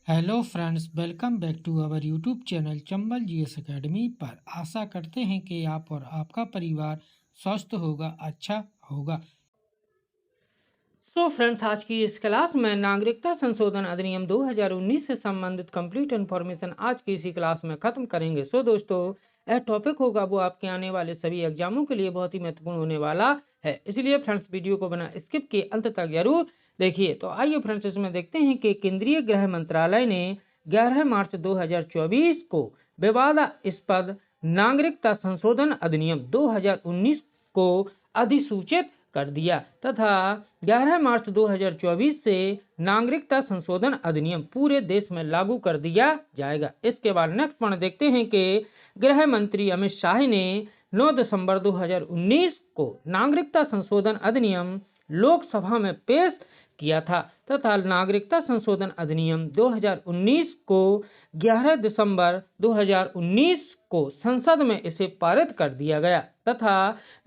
Hello friends, welcome back to our YouTube channel Chambal GS academy पर। आशा करते हैं कि आप और आपका परिवार स्वस्थ होगा, अच्छा होगा। फ्रेंड्स, आज की इस क्लास में नागरिकता संशोधन अधिनियम 2019 से संबंधित कंप्लीट इन्फॉर्मेशन आज की इसी क्लास में खत्म करेंगे। दोस्तों, यह टॉपिक होगा वो आपके आने वाले सभी एग्जामों के लिए बहुत ही महत्वपूर्ण होने वाला है। इसलिए फ्रेंड्स, वीडियो को बिना स्किप के अंत तक जरूर देखिए। तो आइए फ्रेंड्स, इसमें देखते हैं कि केंद्रीय गृह मंत्रालय ने 11 मार्च 2024 को विवादास्पद नागरिकता संशोधन अधिनियम 2019 को अधिसूचित कर दिया तथा 11 मार्च 2024 से नागरिकता संशोधन अधिनियम पूरे देश में लागू कर दिया जाएगा। इसके बाद नेक्स्ट पॉइंट देखते हैं कि गृह मंत्री अमित शाह ने 9 दिसंबर 2019 को नागरिकता संशोधन अधिनियम लोकसभा में पेश किया था तथा नागरिकता संशोधन अधिनियम 2019 को 11 दिसंबर 2019 को संसद में इसे पारित कर दिया गया तथा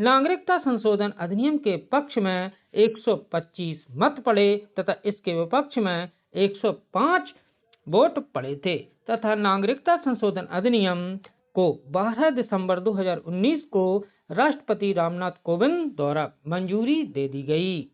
नागरिकता संशोधन अधिनियम के पक्ष में 125 मत पड़े तथा इसके विपक्ष में 105 वोट पड़े थे तथा नागरिकता संशोधन अधिनियम को 12 दिसंबर 2019 को राष्ट्रपति रामनाथ कोविंद द्वारा मंजूरी दे दी गई।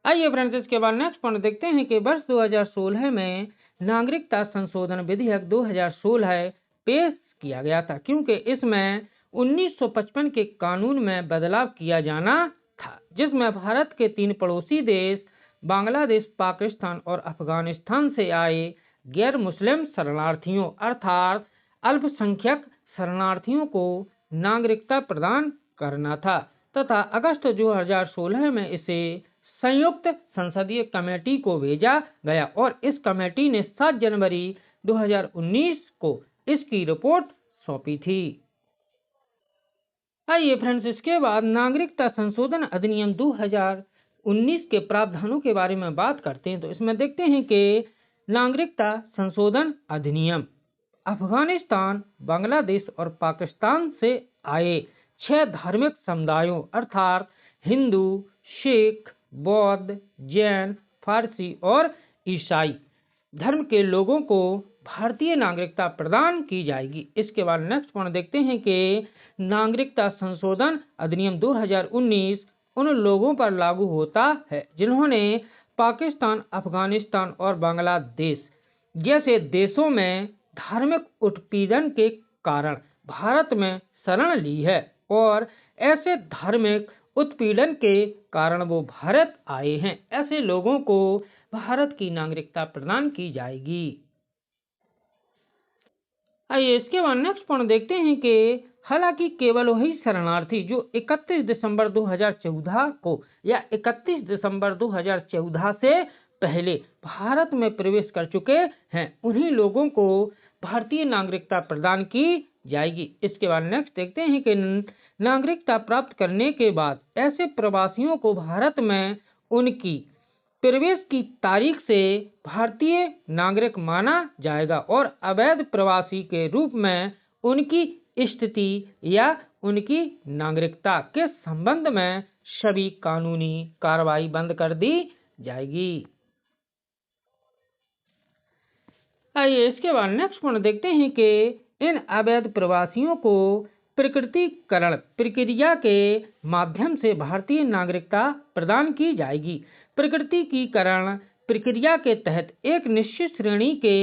आइए फ्रेंड्स, इसके बाद नेक्स्ट पॉइंट देखते हैं कि वर्ष 2016 में नागरिकता संशोधन विधेयक 2016 पेश किया गया था क्योंकि इसमें 1955 के कानून में बदलाव किया जाना था, जिसमें भारत के 3 पड़ोसी देश बांग्लादेश, पाकिस्तान और अफगानिस्तान से आए गैर मुस्लिम शरणार्थियों अर्थात अल्पसंख्यक शरणार्थियों को नागरिकता प्रदान करना था तथा अगस्त 2016 में इसे संयुक्त संसदीय कमेटी को भेजा गया और इस कमेटी ने 7 जनवरी 2019 को इसकी रिपोर्ट सौंपी थी। आइए फ्रेंड्स, इसके बाद नागरिकता संशोधन अधिनियम 2019 के प्रावधानों के बारे में बात करते हैं। तो इसमें देखते हैं कि नागरिकता संशोधन अधिनियम अफगानिस्तान, बांग्लादेश और पाकिस्तान से आए 6 धार्मिक समुदायों अर्थात हिंदू, सिख, बौद्ध, जैन, फारसी और ईसाई धर्म के लोगों को भारतीय नागरिकता प्रदान की जाएगी। इसके बाद नेक्स्ट पॉइंट देखते हैं कि नागरिकता संशोधन अधिनियम 2019 उन लोगों पर लागू होता है जिन्होंने पाकिस्तान, अफगानिस्तान और बांग्लादेश जैसे देशों में धार्मिक उत्पीड़न के कारण भारत में शरण ली है और ऐसे धार्मिक उत्पीड़न के कारण वो भारत आए हैं। ऐसे लोगों को भारत की नागरिकता प्रदान की जाएगी। आइए इसके बाद नेक्स्ट पॉइंट देखते हैं कि हालांकि केवल वही शरणार्थी जो 31 दिसंबर 2014 को या 31 दिसंबर 2014 से पहले भारत में प्रवेश कर चुके हैं, उन्हीं लोगों को भारतीय नागरिकता प्रदान की जाएगी। इसके बाद नेक्स्ट देखते हैं कि नागरिकता प्राप्त करने के बाद ऐसे प्रवासियों को भारत में उनकी प्रवेश की तारीख से भारतीय नागरिक माना जाएगा और अवैध प्रवासी के रूप में उनकी स्थिति या उनकी नागरिकता के संबंध में सभी कानूनी कार्रवाई बंद कर दी जाएगी। आइए इसके बाद नेक्स्ट पॉइंट देखते हैं कि इन अवैध प्रवासियों को प्रकृतिकरण प्रक्रिया के माध्यम से भारतीय नागरिकता प्रदान की जाएगी। प्रकृतिकरण प्रक्रिया के तहत एक निश्चित श्रेणी के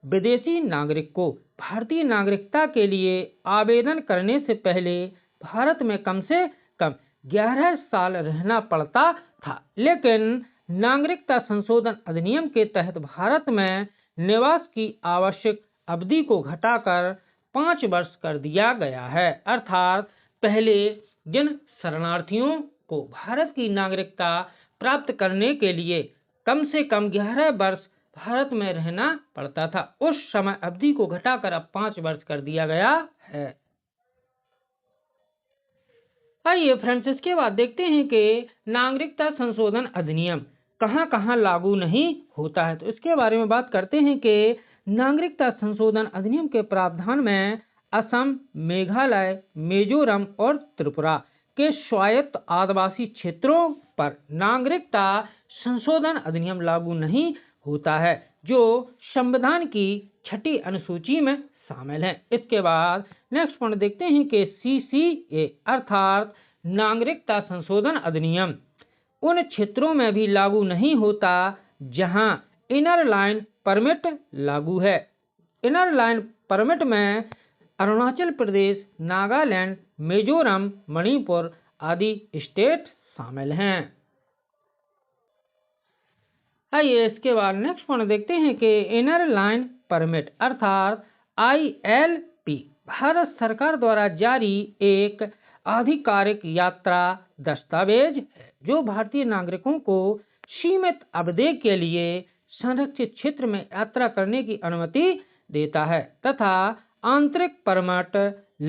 विदेशी नागरिक को भारतीय नागरिकता के लिए आवेदन करने से पहले भारत में कम से कम 11 साल रहना पड़ता था, लेकिन नागरिकता संशोधन अधिनियम के तहत भारत में निवास की आवश्यक अवधि को घटाकर 5 वर्ष कर दिया गया है। अर्थात पहले जिन शरणार्थियों को भारत की नागरिकता प्राप्त करने के लिए कम से कम 11 वर्ष भारत में रहना पड़ता था, उस समय अवधि को घटाकर अब 5 वर्ष कर दिया गया है। आइए फ्रेंड्स, इसके बाद देखते हैं कि नागरिकता संशोधन अधिनियम कहां कहां लागू नहीं होता है। तो इसके बारे में बात करते हैं कि नागरिकता संशोधन अधिनियम के प्रावधान में असम, मेघालय, मिजोरम और त्रिपुरा के स्वायत्त आदिवासी क्षेत्रों पर नागरिकता संशोधन अधिनियम लागू नहीं होता है, जो संविधान की 6ठी अनुसूची में शामिल है। इसके बाद नेक्स्ट पॉइंट देखते हैं कि CCA अर्थात नागरिकता संशोधन अधिनियम उन क्षेत्रों में भी लागू नहीं होता जहां इनर लाइन परमिट लागू है। इनर लाइन परमिट में अरुणाचल प्रदेश, नागालैंड, मिजोरम, मणिपुर आदि स्टेट शामिल हैं। आइए इसके बाद नेक्स्ट पॉइंट देखते हैं कि इनर लाइन परमिट अर्थात ILP भारत सरकार द्वारा जारी एक आधिकारिक यात्रा दस्तावेज है जो भारतीय नागरिकों को सीमित अवधि के लिए संरक्षित क्षेत्र में यात्रा करने की अनुमति देता है तथा आंतरिक परमिट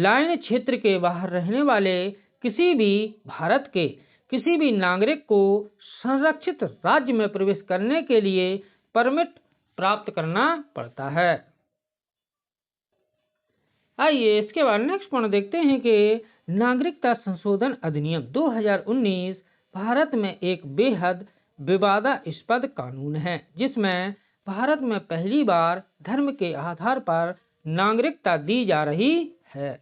लाइन क्षेत्र के बाहर रहने वाले किसी भी भारत के किसी भी नागरिक को संरक्षित राज्य में प्रवेश करने के लिए परमिट प्राप्त करना पड़ता है। आइए इसके बाद नेक्स्ट पॉइंट देखते हैं कि नागरिकता संशोधन अधिनियम 2019 भारत में एक बेहद विवादास्पद कानून है जिसमें भारत में पहली बार धर्म के आधार पर नागरिकता दी जा रही है।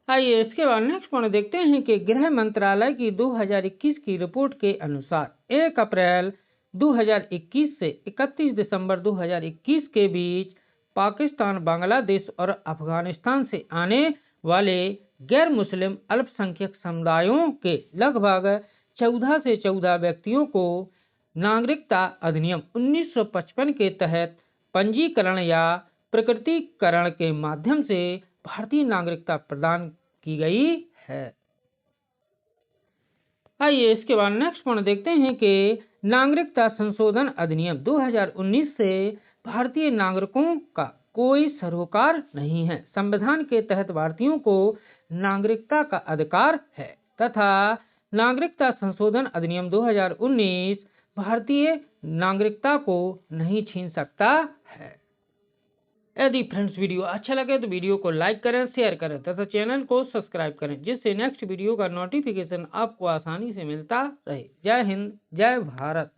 आइए इसके बाद नेक्स्ट पॉइंट देखते हैं कि गृह मंत्रालय की 2021 की रिपोर्ट के अनुसार 1 अप्रैल 2021 से 31 दिसंबर 2021 के बीच पाकिस्तान, बांग्लादेश और अफगानिस्तान से आने वाले गैर मुस्लिम अल्पसंख्यक समुदायों के लगभग 14 से 14 व्यक्तियों को नागरिकता अधिनियम 1955 के तहत पंजीकरण या प्रकटीकरण के माध्यम से भारतीय नागरिकता प्रदान की गई है। आइए इसके बाद नेक्स्ट पॉइंट देखते हैं कि नागरिकता संशोधन अधिनियम 2019 से भारतीय नागरिकों का कोई सरोकार नहीं है। संविधान के तहत भारतीयों को नागरिकता का अधिकार है तथा नागरिकता संशोधन अधिनियम 2019 भारतीय नागरिकता को नहीं छीन सकता है। यदि फ्रेंड्स वीडियो अच्छा लगे तो वीडियो को लाइक करें, शेयर करें तथा चैनल को सब्सक्राइब करें जिससे नेक्स्ट वीडियो का नोटिफिकेशन आपको आसानी से मिलता रहे। जय हिंद, जय भारत।